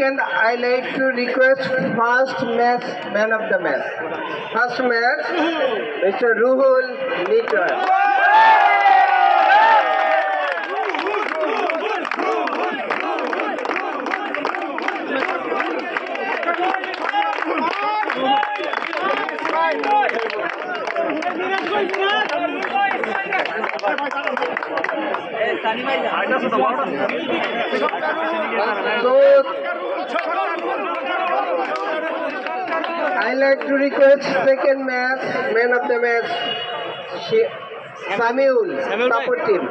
Second, I like to request first match man of the match. First match, Mr. Ruhul Nitar. So, I like to request second match, man of the match, Samuel, support team.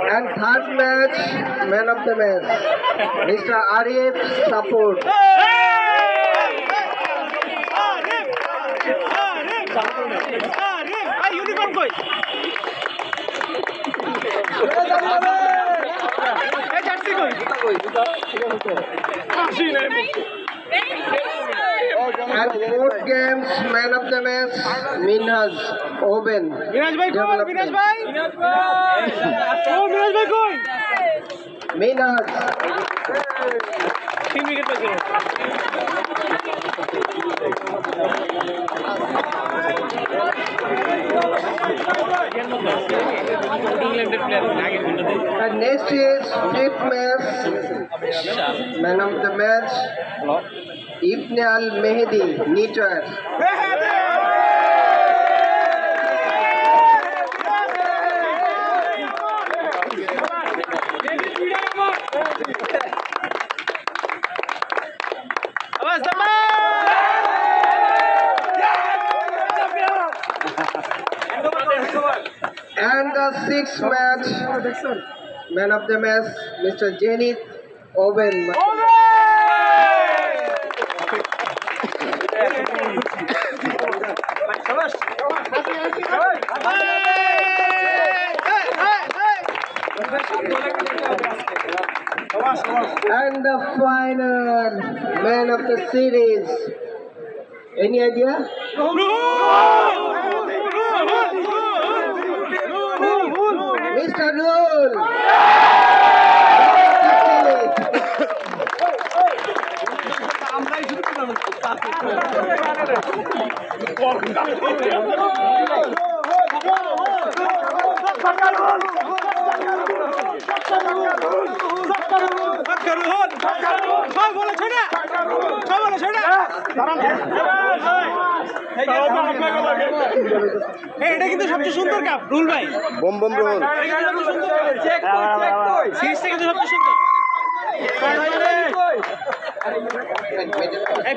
And third match, man of the match, Mr. Arif support. And fourth games, man of the match, Minhaj Oben. Minhaj. And next is fifth match, man of the match, Ibn Al Mehdi, Nitar. And the sixth match, man of the match, Mr. Zenith Oben. And the final man of the series. Any idea? Mr. Rule. এটা কিন্তু সবচেয়ে সুন্দর cup rule ভাই bomb bomb rule সিরিজটা কিন্তু সবচেয়ে সুন্দর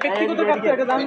ব্যক্তিগত কাপ তো এটা দাম